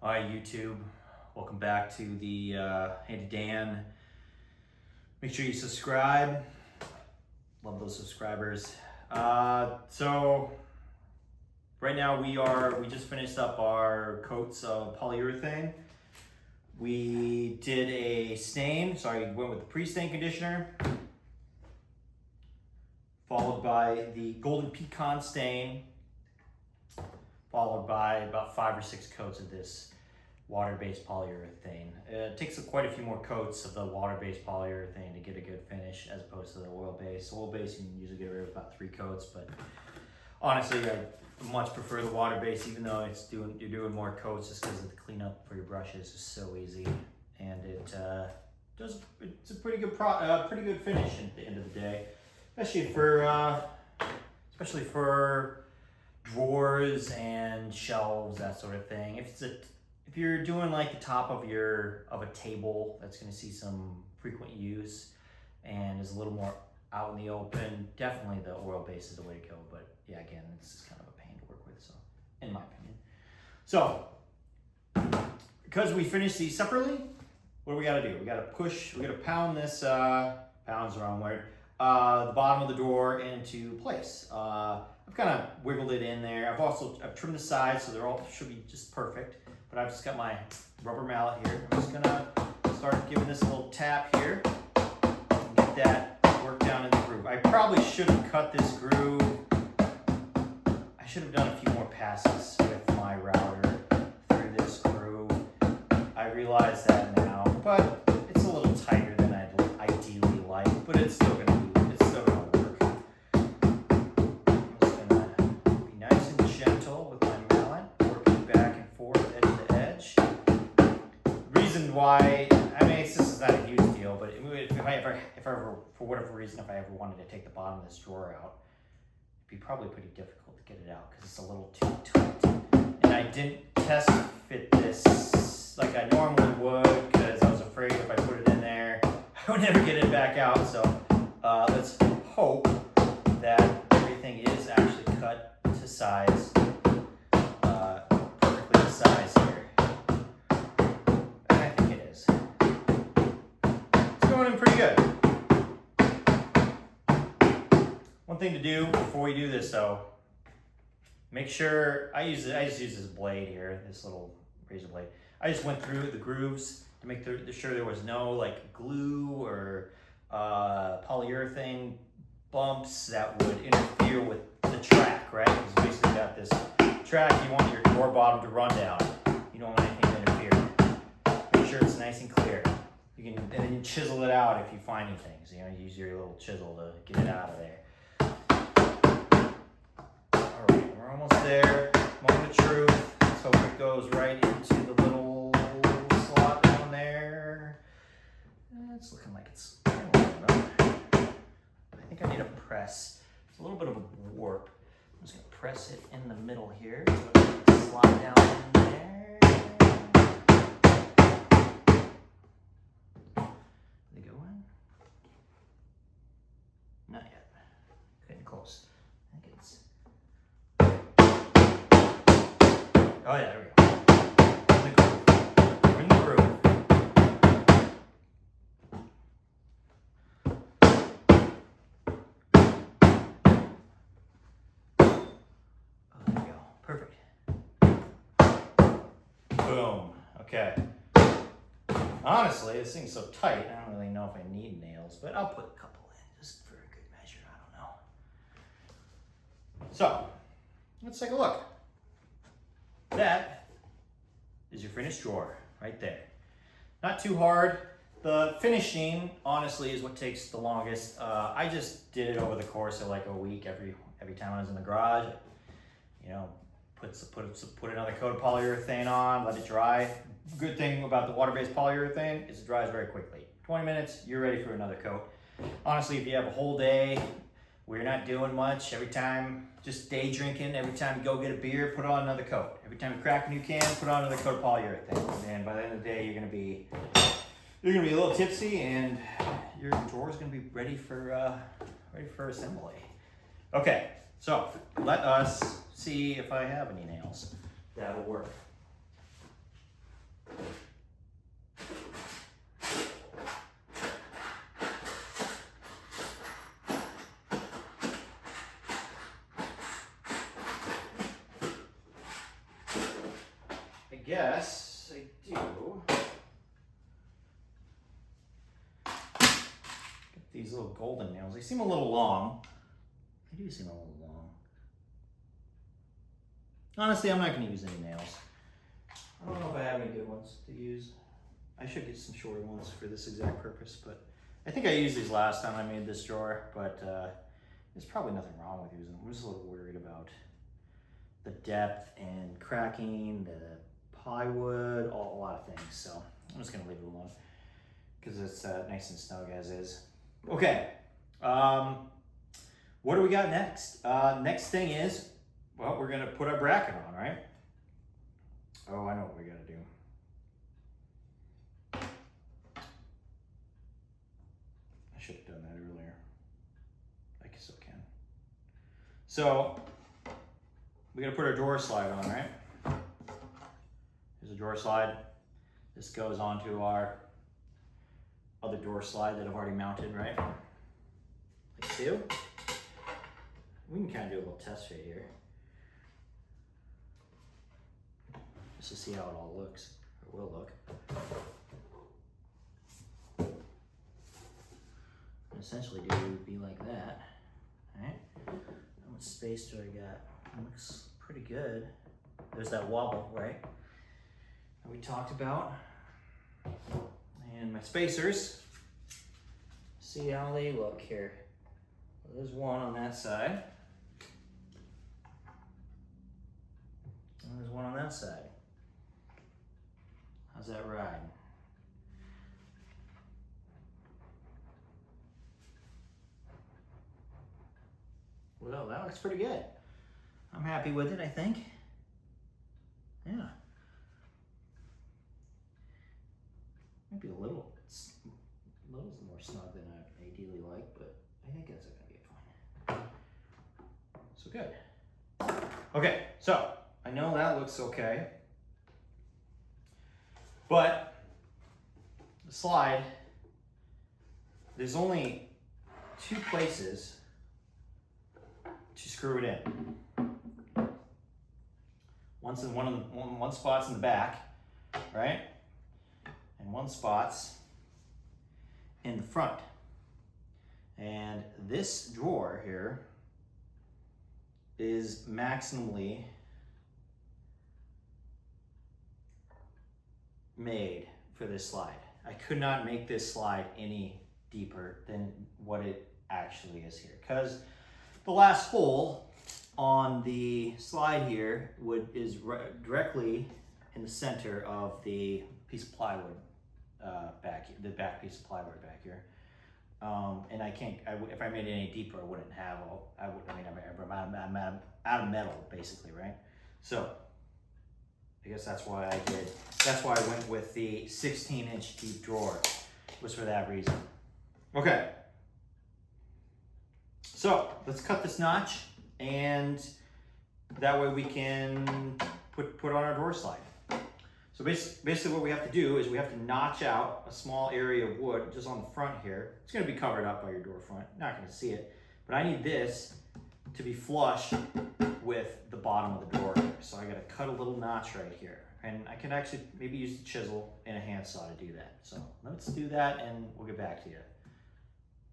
Hi YouTube, welcome back to the Handy Dan. Make sure you subscribe. Love those subscribers. So right now we just finished up our coats of polyurethane. We did a stain, went with the pre-stain conditioner, followed by the golden pecan stain, followed by about 5 or 6 coats of this water-based polyurethane. It takes quite a few more coats of the water-based polyurethane to get a good finish as opposed to the oil-based. Oil-based you can usually get rid of about 3 coats, but honestly I much prefer the water-based, even though you're doing more coats, just because the cleanup for your brushes is so easy, and it's a pretty good finish at the end of the day, especially for drawers and shelves, that sort of thing. If you're doing like the top of a table that's going to see some frequent use and is a little more out in the open, definitely the oil base is the way to go. But yeah, again, this is kind of a pain to work with, so in my opinion. So because we finished these separately, what do we got to do? We got to pound this, pound's the wrong word, the bottom of the door into place. I've kind of wiggled it in there. I've trimmed the sides so they're all should be just perfect. But I've just got my rubber mallet here. I'm just gonna start giving this a little tap here and get that worked down in the groove. I probably should have cut this groove. I should have done a few more passes with my router through this groove. I realize that now, but it's a little tighter than I'd ideally like, but it's still gonna work. I'm just gonna be nice and gentle with my mallet, working back and forth, edge to edge. The reason why, this is not a huge deal, but if I ever, for whatever reason, if I ever wanted to take the bottom of this drawer out, it'd be probably pretty difficult to get it out because it's a little too tight. And I didn't test fit this like I normally would because I was afraid if I put it in there, I would never get it back out. So let's hope that everything is actually cut to size, perfectly to size here. And I think it is. It's going in pretty good. One thing to do before we do this though, make sure, I just use this blade here, this little razor blade. I just went through the grooves to make sure there was no like glue or polyurethane bumps that would interfere with the track, right? Because you basically got this track, you want your door bottom to run down. You don't want anything to interfere. Make sure it's nice and clear. And then you chisel it out if you find anything. So you use your little chisel to get it out of there. Alright, we're almost there. Moment of truth. Let's hope it goes right into the little slot down there. It's looking like it's I think I need a press. It's a little bit of a warp. I'm just going to press it in the middle here so it can slide down in there. Did it go in? Not yet. Getting close. I think it's... Oh yeah, there we go. In the groove. We're in the groove. Perfect. Boom. Okay. Honestly, this thing's so tight, I don't really know if I need nails, but I'll put a couple in just for a good measure. I don't know. So, let's take a look. That is your finished drawer right there. Not too hard. The finishing, honestly, is what takes the longest. I just did it over the course of like a week. Every time I was in the garage, put another coat of polyurethane on, let it dry. Good thing about the water-based polyurethane is it dries very quickly. 20 minutes, you're ready for another coat. Honestly, if you have a whole day where you're not doing much, every time, just day drinking, every time you go get a beer, put on another coat. Every time you crack a new can, put on another coat of polyurethane. And by the end of the day, you're gonna be a little tipsy and your drawer's gonna be ready for assembly. Okay, so let us see if I have any nails. That'll work. guess I do. Get these little golden nails. They seem a little long. They do seem a little long. Honestly, I'm not going to use any nails. I don't know if I have any good ones to use. I should get some shorter ones for this exact purpose, but I think I used these last time I made this drawer, but there's probably nothing wrong with using them. I'm just a little worried about the depth and cracking, the plywood, a lot of things. So I'm just gonna leave it alone because it's nice and snug as is. Okay, what do we got next? Next thing is, well, we're gonna put our bracket on, right? Oh, I know what we gotta do. I should have done that earlier. I still can. So we gotta put our drawer slide on, right? Here's a drawer slide. This goes onto our other drawer slide that I've already mounted, right? Like so. We can kind of do a little test right here, just to see how it all looks, or will look. And essentially, do be like that. All right. How much space do I got? It looks pretty good. There's that wobble, right? That we talked about. And my spacers. See how they look here. There's one on that side. And there's one on that side. How's that ride? Well, that looks pretty good. I'm happy with it, I think. Yeah. Might be a little more snug than I ideally like, but I think that's gonna be fine. So good. Okay, so I know that looks okay, but the slide, there's only 2 places to screw it in. One spot's in the back, right? And one spot's in the front. And this drawer here is maximally made for this slide. I could not make this slide any deeper than what it actually is here, because the last hole on the slide here is directly in the center of the piece of plywood the back piece of plywood back here. And I can't. If I made it any deeper, I wouldn't have. I'm out of metal, basically, right? So I guess that's why I did. That's why I went with the 16-inch deep drawer. Was for that reason. Okay. So let's cut this notch, and that way we can put on our drawer slide. So basically what we have to do is we have to notch out a small area of wood just on the front here. It's going to be covered up by your door front. You're not going to see it. But I need this to be flush with the bottom of the door here. So I got to cut a little notch right here. And I can actually maybe use the chisel and a handsaw to do that. So let's do that and we'll get back to you.